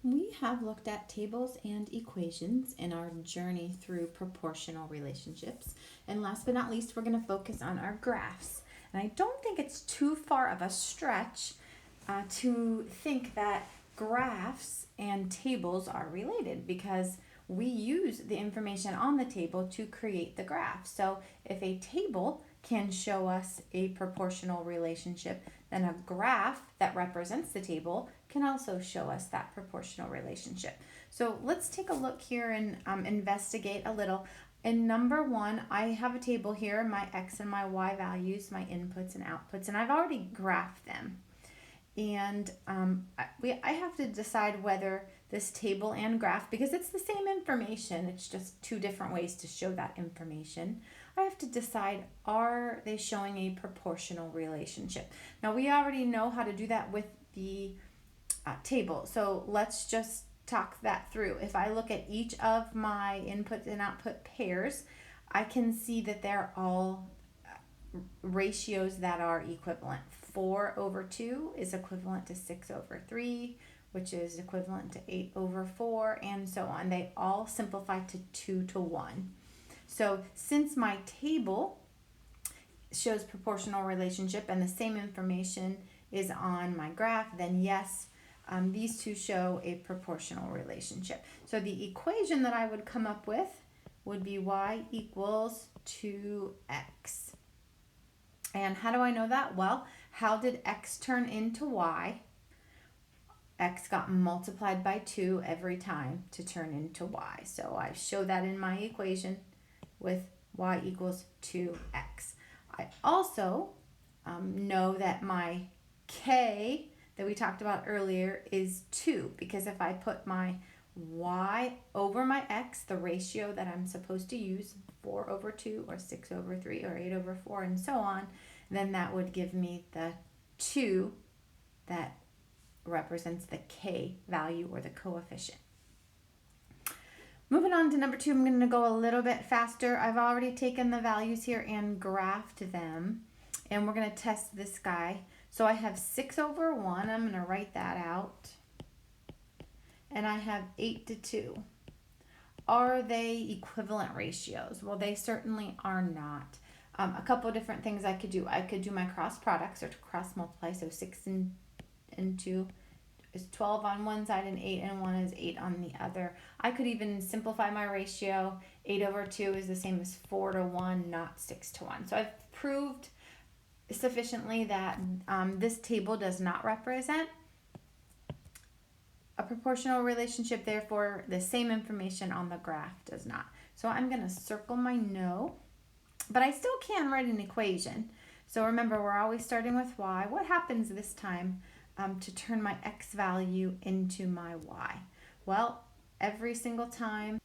We have looked at tables and equations in our journey through proportional relationships. And last but not least, we're going to focus on our graphs. And I don't think it's too far of a stretch to think that graphs and tables are related because we use the information on the table to create the graph. So if a table can show us a proportional relationship, then a graph that represents the table can also show us that proportional relationship. So let's take a look here and investigate a little. In number one, I have a table here, my x and my y values, my inputs and outputs, and I've already graphed them. And I have to decide whether this table and graph, because it's the same information, it's just two different ways to show that information. I have to decide, are they showing a proportional relationship? Now, we already know how to do that with the table, so let's just talk that through. If I look at each of my input and output pairs, I can see that they're all ratios that are equivalent. 4 over 2 is equivalent to 6 over 3, which is equivalent to 8 over 4, and so on. They all simplify to 2 to 1. So since my table shows proportional relationship and the same information is on my graph, then yes, these two show a proportional relationship. So the equation that I would come up with would be y equals 2x. And how do I know that? Well, how did x turn into y? X got multiplied by 2 every time to turn into y. So I show that in my equation with y equals 2x. I also know that my k that we talked about earlier is 2, because if I put my y over my x, the ratio that I'm supposed to use, 4 over 2 or 6 over 3 or 8 over 4 and so on, then that would give me the 2 that represents the k value or the coefficient. Moving on to number 2, I'm going to go a little bit faster. I've already taken the values here and graphed them, and we're going to test this guy. So I have 6 over 1. I'm going to write that out. And I have 8 to 2. Are they equivalent ratios? Well, they certainly are not. A couple different things I could do. I could do my cross products or to cross multiply. So 6 and 2 is 12 on one side and 8 and 1 is 8 on the other. I could even simplify my ratio. 8 over 2 is the same as 4 to 1, not 6 to 1. So I've proved sufficiently that this table does not represent a proportional relationship, therefore the same information on the graph does not. So I'm going to circle my no, but I still can write an equation. So remember, we're always starting with y. What happens this time to turn my x value into my y? Well, every single time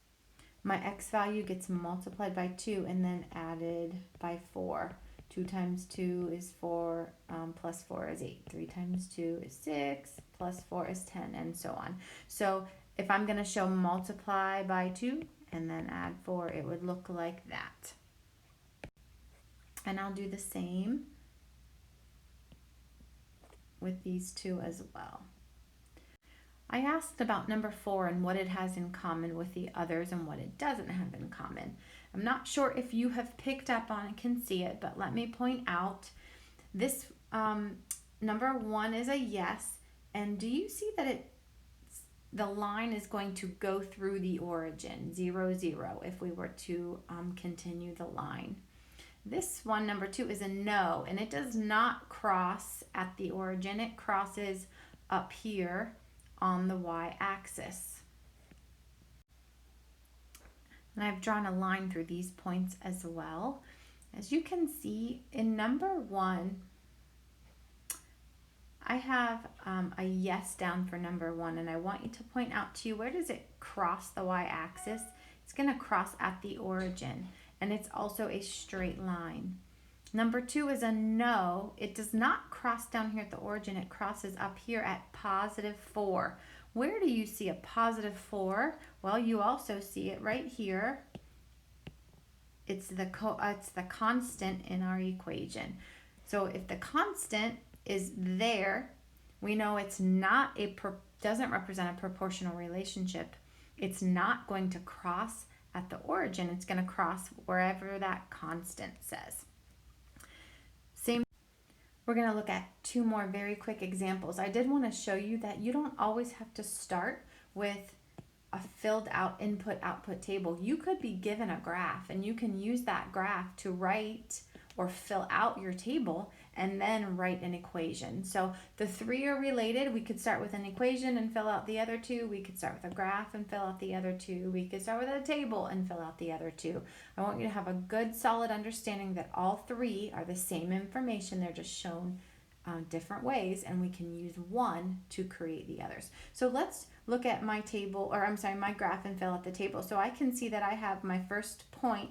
my x value gets multiplied by 2 and then added by 4. 2 times 2 is 4, plus 4 is 8. 3 times 2 is 6, plus 4 is 10, and so on. So if I'm going to show multiply by 2 and then add 4, it would look like that. And I'll do the same with these two as well. I asked about number 4 and what it has in common with the others and what it doesn't have in common. I'm not sure if you have picked up on and can see it, but let me point out this number 1 is a yes. And do you see that the line is going to go through the origin, 0, 0, if we were to continue the line. This one, number 2, is a no, and it does not cross at the origin. It crosses up here on the y-axis. And I've drawn a line through these points as well. As you can see, in number 1, I have a yes down for number 1, and I want you to point out to you, where does it cross the y-axis? It's going to cross at the origin, and it's also a straight line. Number 2 is a no. It does not cross down here at the origin. It crosses up here at positive 4. Where do you see a positive 4? Well, you also see it right here. It's the constant in our equation. So if the constant is there, we know it's not a doesn't represent a proportional relationship, it's not going to cross at the origin. It's going to cross wherever that constant says. Same. We're going to look at two more very quick examples. I did want to show you that you don't always have to start with a filled out input output table. You could be given a graph and you can use that graph to write or fill out your table and then write an equation. So the three are related. We could start with an equation and fill out the other two. We could start with a graph and fill out the other two. We could start with a table and fill out the other two. I want you to have a good solid understanding that all three are the same information. They're just shown different ways, and we can use one to create the others. So let's look at my table, or I'm sorry, my graph, and fill out the table. So I can see that I have my first point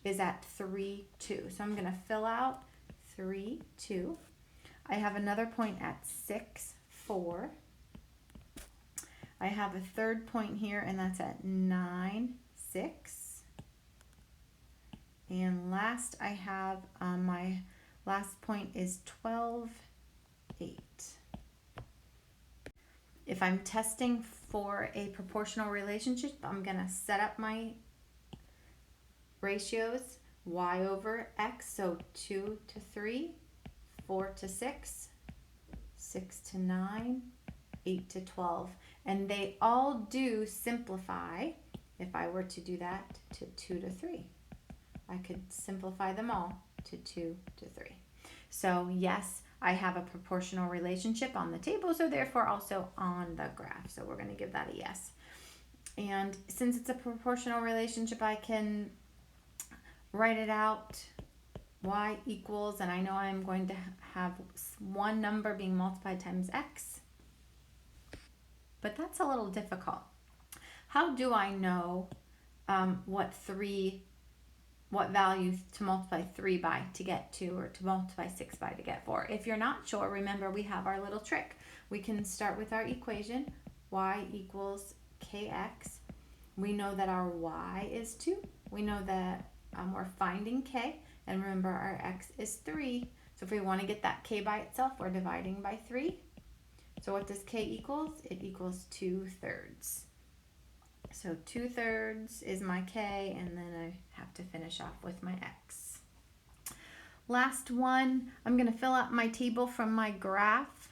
is at 3, 2. So I'm going to fill out 3, 2. I have another point at 6, 4. I have a third point here, and that's at 9, 6. And last I have my last point is 12, 8. If I'm testing for a proportional relationship, I'm going to set up my ratios, y over x, so 2 to 3, 4 to 6, 6 to 9, 8 to 12. And they all do simplify. If I were to do that to 2 to 3, I could simplify them all to 2 to 3. So yes, I have a proportional relationship on the table, so therefore also on the graph. So we're going to give that a yes. And since it's a proportional relationship, I can write it out, y equals, and I know I'm going to have one number being multiplied times x, but that's a little difficult. How do I know what value to multiply 3 by to get 2, or to multiply 6 by to get 4? If you're not sure, remember we have our little trick. We can start with our equation, y equals kx. We know that our y is 2. We know that we're finding k, and remember our x is 3. So if we want to get that k by itself, we're dividing by 3. So what does k equals? It equals 2/3. So 2/3 is my k, and then I have to finish off with my x. Last one, I'm going to fill out my table from my graph.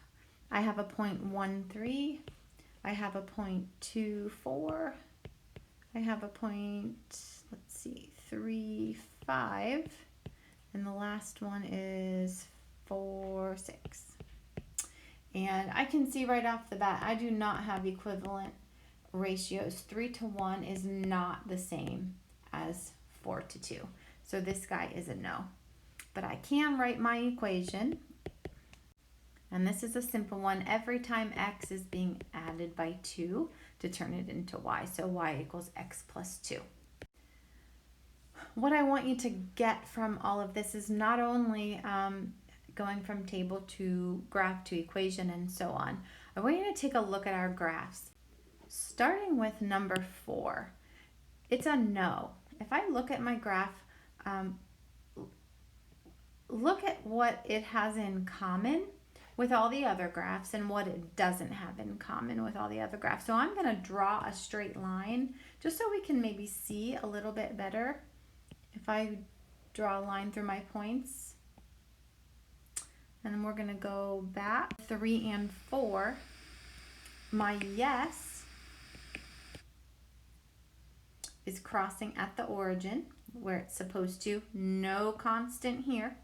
I have a point 1, 3. I have a point 2, 4. I have a point, let's see, 3, 5. And the last one is 4, 6. And I can see right off the bat, I do not have equivalent ratios. 3 to 1 is not the same as 4 to 2. So this guy is a no. But I can write my equation. And this is a simple one. Every time x is being added by 2 to turn it into y. So y equals x plus 2. What I want you to get from all of this is not only going from table to graph to equation and so on. I want you to take a look at our graphs. Starting with number 4, it's a no. If I look at my graph, look at what it has in common with all the other graphs and what it doesn't have in common with all the other graphs. So I'm going to draw a straight line just so we can maybe see a little bit better. If I draw a line through my points, and then we're going to go back 3 and 4, my yes is crossing at the origin where it's supposed to. No constant here.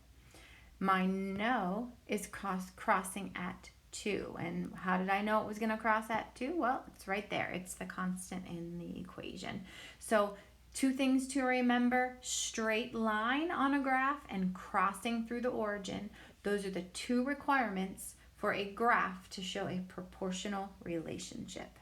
My no is crossing at 2. And how did I know it was going to cross at 2? Well, it's right there. It's the constant in the equation. So 2 things to remember: straight line on a graph and crossing through the origin. Those are the 2 requirements for a graph to show a proportional relationship.